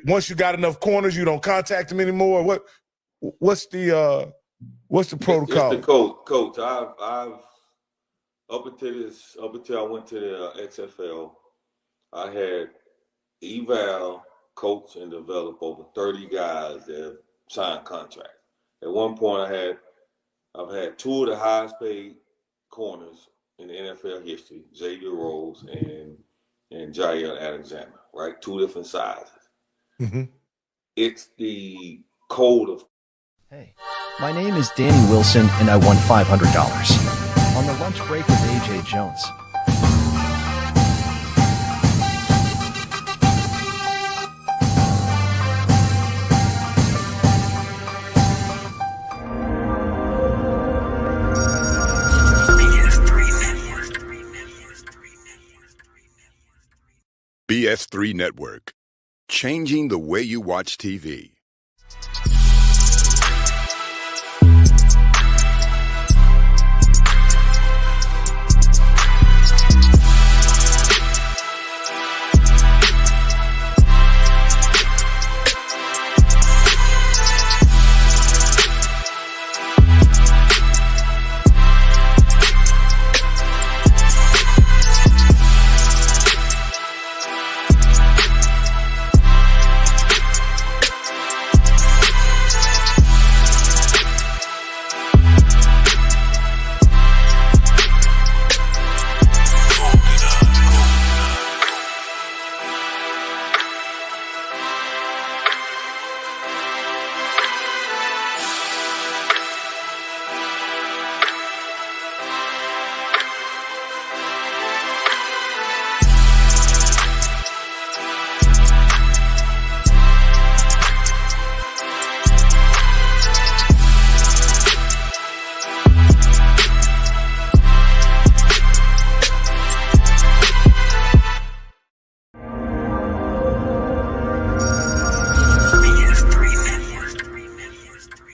once you got enough corners, you don't contact them anymore? What's the protocol? It's the coach. I've up until I went to the XFL, I had eval, coach, and develop over 30 guys that have signed contracts. At one point, I've had 2 of the highest paid corners in the NFL history, Xavier Rose and Jair Alexander, right? 2 different sizes. Mm-hmm. It's the code of. Hey, my name is Danny Wilson, and I won $500 on the lunch break with AJ Jones. BS3 Network, changing the way you watch TV.